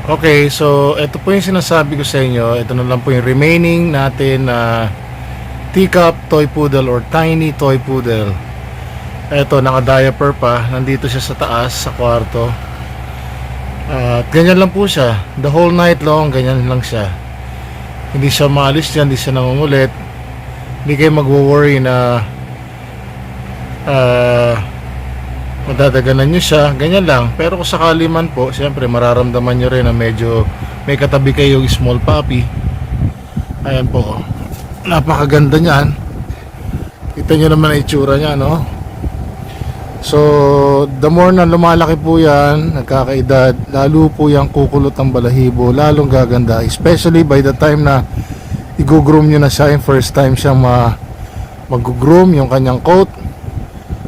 Okay, so ito po yung sinasabi ko sa inyo. Ito na lang po yung remaining natin na teacup toy poodle or tiny toy poodle. Ito, naka-diaper pa. Nandito siya sa taas, sa kwarto. At ganyan lang po siya. The whole night long, ganyan lang siya. Hindi siya maalis dyan, hindi siya nangungulit. Hindi kayo magwo-worry na madadaganan nyo siya, ganyan lang. Pero kung sakali man po, siyempre mararamdaman nyo rin na medyo may katabi kayong small puppy. Ayan po, napakaganda niyan. Kita nyo naman ang itsura niya, no? So the more na lumalaki po yan, nagkakaedad, lalo po yung kukulot ng balahibo, lalong gaganda. Especially by the time na i-groom nyo na siya, yung first time siyang mag-groom yung kanyang coat.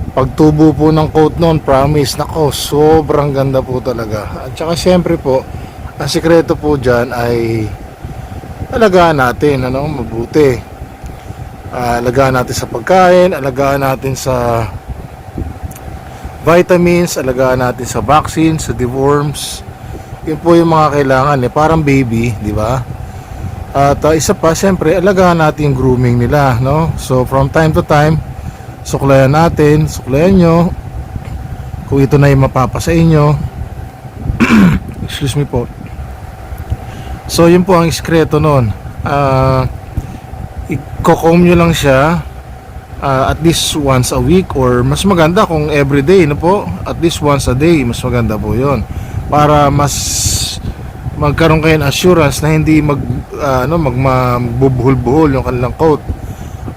Pagtubo po ng coat noon, promise, nako, sobrang ganda po talaga. At saka syempre po, ang sikreto po dyan ay alagaan natin, mabuti. Alagaan natin sa pagkain, alagaan natin sa vitamins, alagaan natin sa vaccines, sa deworms. Yun po yung mga kailangan, parang baby, di ba? At isa pa, syempre, alagaan natin yung grooming nila, no? So from time to time, suklayan natin, suklayan nyo kung ito na yung mapapa sa inyo. Excuse me po. So yun po ang iskreto nun. I-comb nyo lang siya at least once a week, or mas maganda kung everyday, po, at least once a day, mas maganda po yun, para mas magkaroon kayo ng assurance na hindi magbubuhol-buhol yung kanilang coat.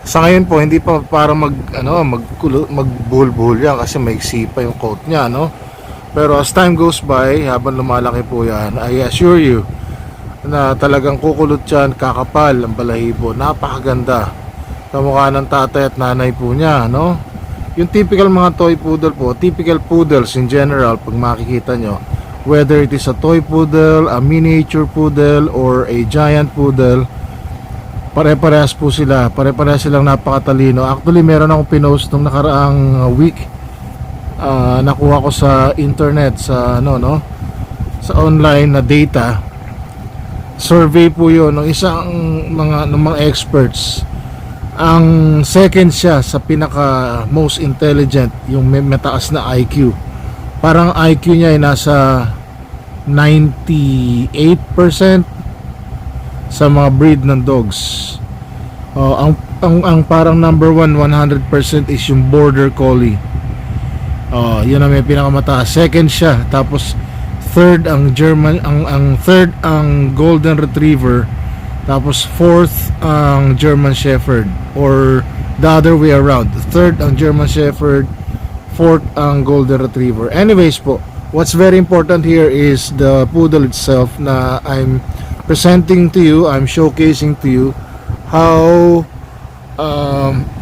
Sa ngayon po, hindi pa para magbuhol-buhol yan kasi maiksi pa yung coat niya, no? Pero as time goes by, habang lumalaki po yan, I assure you na talagang kukulot yan, kakapal ang balahibo, napakaganda. Kamukha ng tatay at nanay po niya, no? Yung typical mga toy poodle po, typical poodles in general, pag makikita nyo, whether it is a toy poodle, a miniature poodle, or a giant poodle, pare-parehas po sila. Pare-parehas silang napakatalino. Actually, meron akong pinost nung nakaraang week. Nakuha ko sa internet, sa sa online na data. Survey po 'yon ng isang mga experts. Ang second siya sa pinaka most intelligent, yung may mataas na IQ. Parang IQ niya ay nasa 98% sa mga breed ng dogs. Ang parang number 100% is yung border collie. Yun ang may pinakamataas. Second siya, tapos third ang German, ang third ang golden retriever, tapos fourth ang German shepherd, or the other way around. Third ang German shepherd, fourth ang golden retriever. Anyways po, what's very important here is the poodle itself na I'm presenting to you, I'm showcasing to you how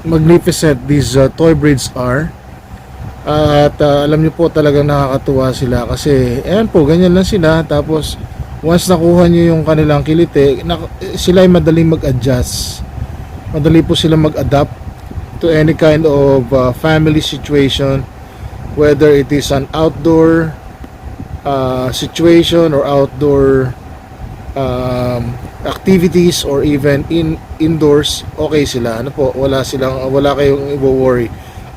magnificent these toy breeds are. At alam niyo po, talagang nakakatuwa sila kasi ayan po, ganyan lang sila. Tapos once nakuha niyo yung kanilang kilite, sila ay madaling mag-adjust, madali po sila mag-adapt to any kind of family situation, whether it is an outdoor situation or outdoor activities, or even indoors. Okay sila, wala kayong i-worry.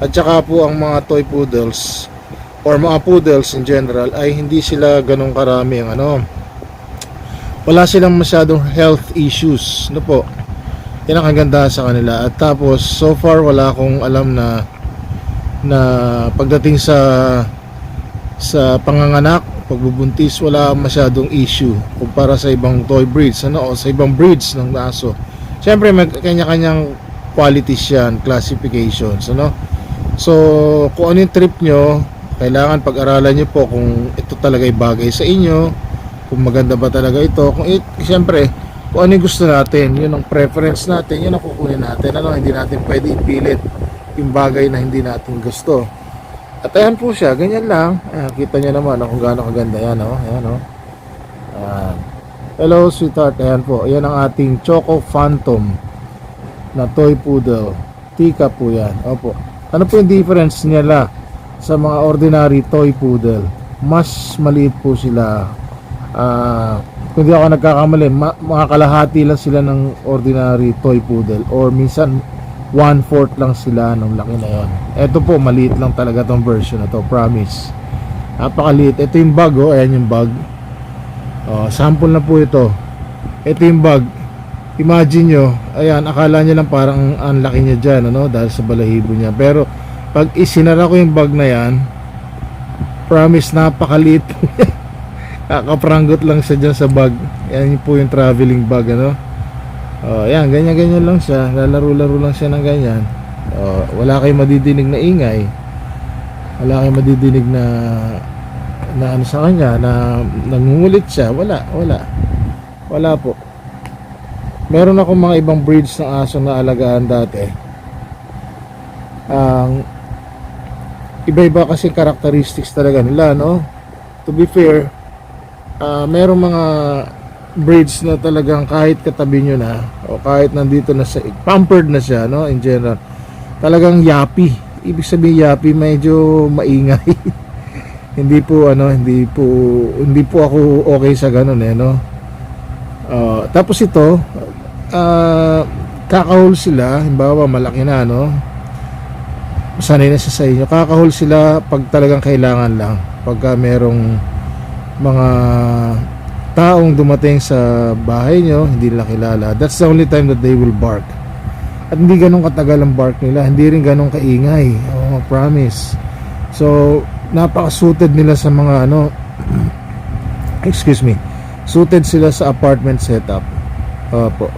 At saka po ang mga toy poodles or mga poodles in general ay hindi sila ganun karami wala silang masyadong health issues, yan ang kaganda sa kanila. At tapos so far wala akong alam na pagdating sa panganganak, pagbubuntis, wala masyadong issue kumpara sa ibang toy breeds, o sa ibang breeds ng aso. Siyempre may kanya-kanyang qualities yan, classifications, so kung ano yung trip nyo, kailangan pag-aralan nyo po kung ito talaga ay bagay sa inyo, kung maganda ba talaga ito, siyempre kung ano yung gusto natin, yun ang preference natin, yun ang kukunin natin, hindi natin pwede ipilit yung bagay na hindi natin gusto. At ayan po siya, ganyan lang. Kita nyo naman kung gaano kaganda yan, ayan. Hello sweetheart, ayan po, ayan ang ating Choco Phantom na toy poodle. Teacup po yan. Opo. Ano po yung difference nila sa mga ordinary toy poodle? Mas maliit po sila. Kung di ako nagkakamali, mga kalahati lang sila ng ordinary toy poodle, or minsan 1/4 lang sila ng laki na yon. Ito po, maliit lang talaga tong version na to, promise. Napakaliit. Ito yung bag, oh, ayan yung bag. Sample na po ito. Ito yung bag. Imagine nyo, ayan, akala nyo lang parang ang laki niya dyan, ano, dahil sa balahibo niya. Pero pag isinara ko yung bag na yan, promise, napakaliit po yan. Kakaprangot lang siya dyan sa bag. Yan po yung traveling bag, ano. Ayan, ganyan-ganyan lang siya. Lalaro-laro lang siya ng ganyan. Wala kayong madidinig na ingay. Wala kayong madidinig na ano sa kanya, na nangungulit siya. Wala po. Meron akong mga ibang breeds ng aso na alagaan dati. Iba-iba kasi characteristics talaga nila, no? To be fair, merong mga breeds na talagang kahit katabi nyo na, o kahit nandito na sa pampered na siya, no, in general, talagang yappy. Ibig sabihin yappy, medyo maingay. hindi po ako okay sa ganun, no. Tapos ito, kakahol sila, halimbawa malaki na, no, sanay na siya sa inyo, kakahol sila pag talagang kailangan lang, pagka merong mga taong dumating sa bahay nyo, hindi nila kilala. That's the only time that they will bark. At hindi ganun katagal ang bark nila, hindi rin ganun kaingay, promise. So napaka-suited nila sa mga excuse me, suited sila sa apartment setup. Opo.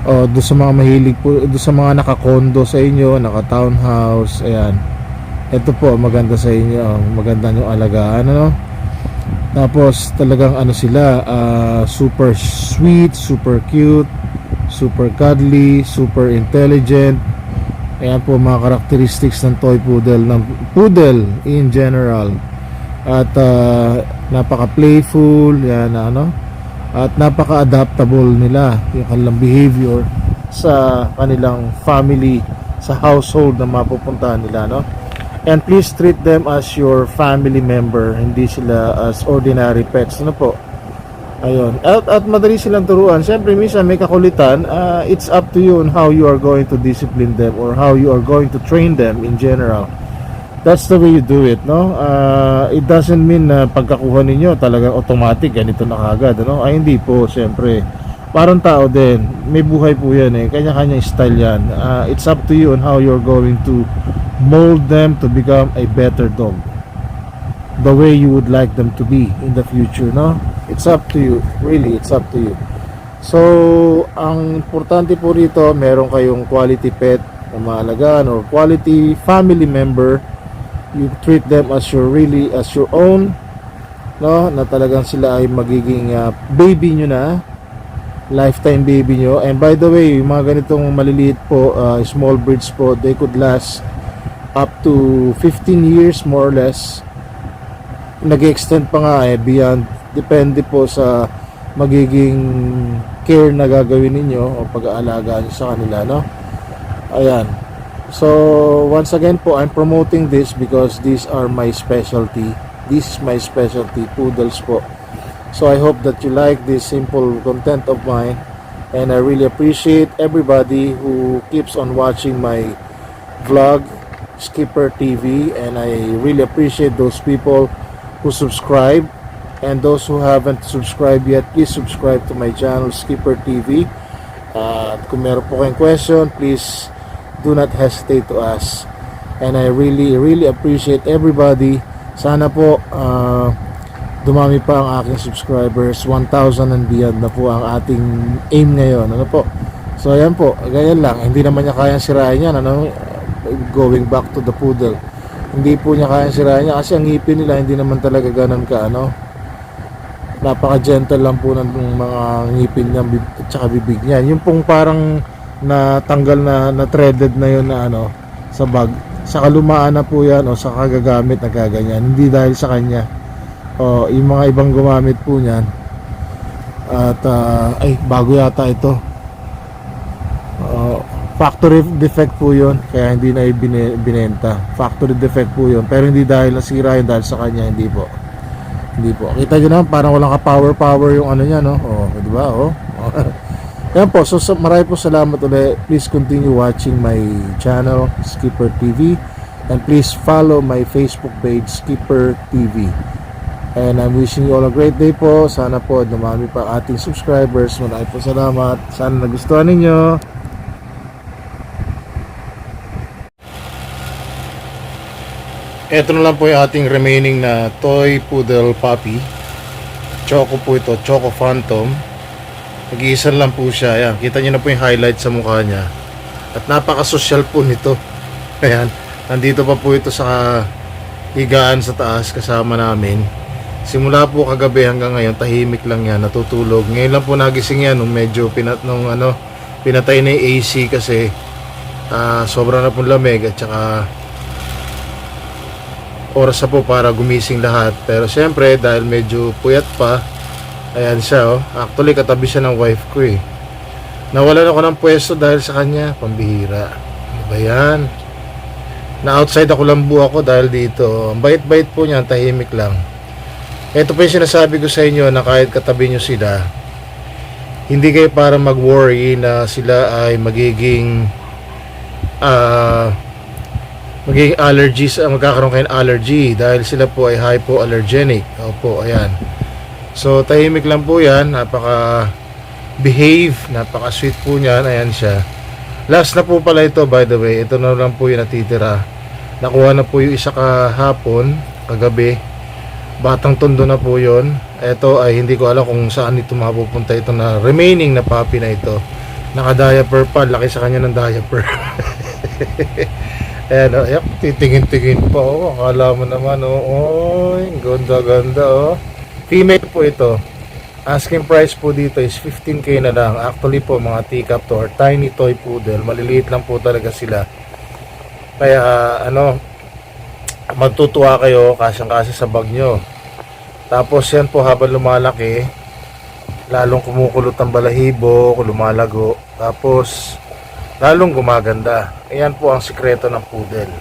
Doon sa mga mahilig po, doon sa mga naka-condo sa inyo, naka-townhouse, ayan. Ito po, maganda sa inyo, maganda yung alagaan, ano. Tapos talagang sila, super sweet, super cute, super cuddly, super intelligent. Ayan po mga characteristics ng toy poodle, ng poodle in general. At napaka-playful, yan, at napaka-adaptable nila yung kanilang behavior sa kanilang family, sa household na mapupuntahan nila, no? And please treat them as your family member, hindi sila as ordinary pets, ano po. Ayun. At madali silang turuan. Siyempre minsan may kakulitan, it's up to you on how you are going to discipline them or how you are going to train them in general. That's the way you do it, no? It doesn't mean na pagkakuha ninyo talagang automatic ganito na kagad, ano? Ay hindi po, siyempre. Parang tao din, may buhay po yan eh. Kanya-kanya style yan. It's up to you on how you're going to mold them to become a better dog, the way you would like them to be in the future, no? It's up to you, really, it's up to you. So, ang importante po rito, meron kayong quality pet na maalagaan or quality family member. You treat them as your own, no? Na talagang sila ay magiging baby nyo na, lifetime baby nyo. And by the way, yung mga ganitong maliliit po, small breeds po, they could last up to 15 years more or less. Nag-extend pa nga beyond, depende po sa magiging care na gagawin ninyo o pag-aalaga nyo sa kanila, no? Ayan. So once again po, I'm promoting this because these are my specialty. This is my specialty, poodles po. So I hope that you like this simple content of mine, and I really appreciate everybody who keeps on watching my vlog, Skipper TV, and I really appreciate those people who subscribe, and those who haven't subscribed yet, please subscribe to my channel, Skipper TV. Kung meron po kayong question, please do not hesitate to ask. And I really appreciate everybody. Sana po dumami pa ang aking subscribers, 1,000 and beyond na po ang ating aim ngayon, ano po. So ayan po, ganyan lang. Hindi naman niya kayang sirain yan, going back to the poodle, hindi po niya kayang sirain niya kasi ang ngipin nila hindi naman talaga ganun ka, napaka gentle lang po ng mga ngipin niya at saka bibig niya. Yung pong parang natanggal na threaded na yun na sa bag, sa kalumaan na po yan o sa kagagamit na gaganyan, hindi dahil sa kanya. Yung mga ibang gumamit po niyan. At ay, bago yata ito. Factory defect po yun, kaya hindi na binenta. Factory defect po yun, pero hindi dahil nasira yun dahil sa kanya, hindi po. Hindi po. Kita nyo naman, parang walang ka-power yung ano niya, no? Oh, di ba? Oh. Yan po. So, marami po salamat ulit. Please continue watching my channel, Skipper TV. And please follow my Facebook page, Skipper TV. And I'm wishing you all a great day po. Sana po dumami pa ating subscribers. Marami po salamat. Sana nagustuhan ninyo. Ito na lang po yung ating remaining na toy poodle puppy. Choco po ito, Choco Phantom. Nag-iisa lang po siya. Ayan, kita niyo na po yung highlight sa mukha niya. At napaka-social po nito. Ayan, nandito pa po ito sa higaan sa taas kasama namin. Simula po kagabi hanggang ngayon, tahimik lang yan, natutulog. Ngayon lang po nagising yan nung medyo pinatay na yung AC kasi sobra na pong lamig at saka oras na po para gumising lahat. Pero syempre dahil medyo puyat pa, ayan siya oh. Actually katabi siya ng wife ko eh. Nawalan ako ng pwesto dahil sa kanya. Pambihira. Ano ba yan? Na outside ako lambu ako dahil dito. Ang bait-bait po niya, tahimik lang. Ito po yung sinasabi ko sa inyo na kahit katabi nyo sila, hindi kayo para mag-worry na sila ay magiging allergies, magkakaroon kayo ng allergy dahil sila po ay hypoallergenic. Opo, ayan. So tahimik lang po yan, napaka behave, napaka sweet po niyan. Ayan siya. Last na po pala ito, by the way. Ito na lang po yung natitira. Nakuha na po yung isa kahapon, kagabi. Batang tondo na po yon. Ito ay hindi ko alam kung saan ito mapupunta, ito na remaining na puppy na ito. Naka-diaper pa, laki sa kanya ng diaper. Ayan o, titingin-tingin pa o. Akala mo naman o, oy, ganda-ganda o. Female po ito. Asking price po dito is 15k na lang. Actually po mga teacup to or tiny toy poodle. Maliliit lang po talaga sila. Kaya magtutuwa kayo kasyang-kasya sa bag nyo. Tapos yan po habang lumalaki, lalong kumukulot ang balahibo, lumalago. Tapos lalong gumaganda. Ayan po ang sikreto ng poodle.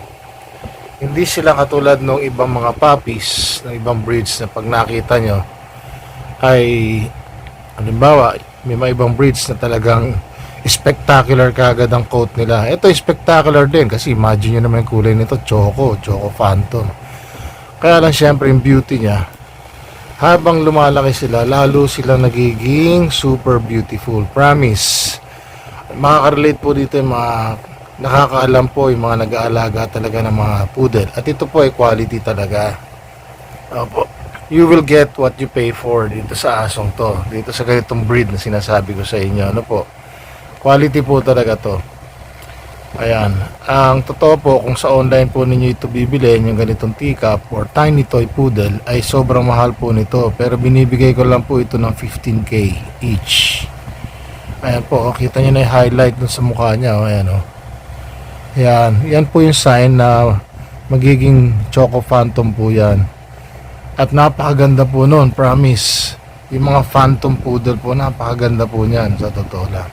Hindi sila katulad ng ibang mga puppies, ng ibang breeds na pag nakita nyo ay, halimbawa, may mga ibang breeds na talagang spectacular kagad ang coat nila. Ito spectacular din kasi imagine nyo naman yung kulay nito, Choco Phantom. Kaya lang syempre yung beauty niya, habang lumalaki sila, lalo sila nagiging super beautiful. Promise. Makaka-relate po dito yung mga nakakaalam po, yung mga nag-aalaga talaga ng mga poodle. At ito po ay quality talaga. Opo. You will get what you pay for dito sa asong to. Dito sa ganitong breed na sinasabi ko sa inyo. Ano po? Quality po talaga to. Ayan. Ang totoo po, kung sa online po ninyo ito bibilhin, yung ganitong teacup or tiny toy poodle, ay sobrang mahal po nito. Pero binibigay ko lang po ito ng 15k each. Ayan po, kita nyo na yung highlight dun sa mukha niya. Ayan o. Yan po yung sign na magiging Choco Phantom po yan. At napakaganda po nun, promise. Yung mga Phantom Poodle po, napakaganda po niyan, sa totoo lang.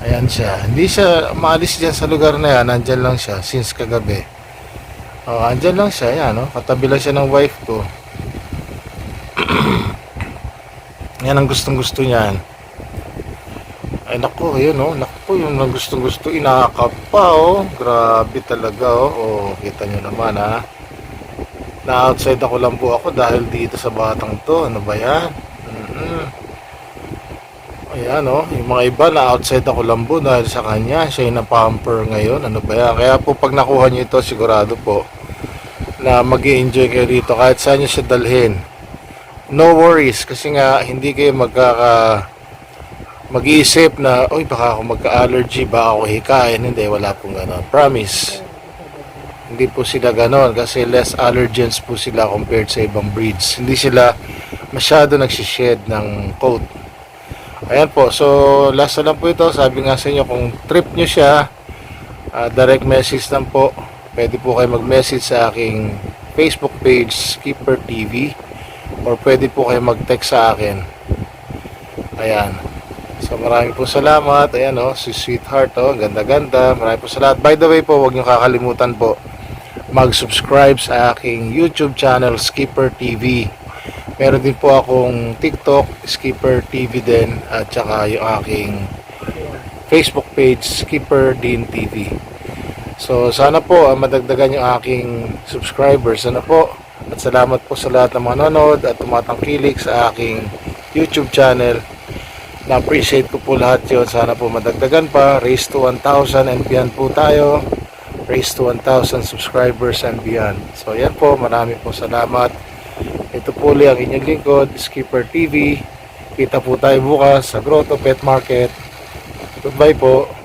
Ayan siya. Hindi siya maalis dyan sa lugar na yan, nandyan lang siya since kagabi. Andyan lang siya, yan, no? Katabi lang siya ng wife ko. Yan ang gustong-gusto niyan. Ay naku, yun oh, naku, yung gustong-gusto, inakap pa oh, grabe talaga oh, kita nyo naman ha. Na outside ako lang po ako dahil dito sa batang to, ano ba yan? Ayan oh, yung mga iba na outside ako lang po dahil sa kanya, siya yung na-pamper ngayon, ano ba yan? Kaya po pag nakuha nyo ito, sigurado po na mag-i-enjoy kayo dito kahit saan nyo siya dalhin. No worries, kasi nga hindi kayo mag-iisip na, oy baka ako magka-allergy, baka ako hikain. Hindi, wala pong gano'n. Promise. Hindi po sila gano'n kasi less allergens po sila compared sa ibang breeds. Hindi sila masyado nagsished ng coat. Ayan po, so last na lang po ito. Sabi nga sa inyo, kung trip nyo siya, direct message lang po. Pwede po kayo mag-message sa aking Facebook page, Skipper TV, or pwede po kayo mag-text sa akin. Ayan. So maraming po salamat. Ayan o, si Sweetheart o, ganda-ganda. Maraming po salamat. By the way po, huwag nyo kakalimutan po mag-subscribe sa aking YouTube channel, Skipper TV. Meron din po akong TikTok, Skipper TV din, at saka yung aking Facebook page, Skipper Din TV. So sana po madagdagan yung aking subscribers. Sana po. At salamat po sa lahat ng mga nanonood at tumatangkilik sa aking YouTube channel. Na-appreciate ko po lahat yun. Sana po madagdagan pa. Raise to 1,000 and beyond po tayo. Raise to 1,000 subscribers and beyond. So yan po. Marami po salamat. Ito po ulit ang inyong lingkod, Skipper TV. Kita po tayo bukas sa Grotto Pet Market. Goodbye po.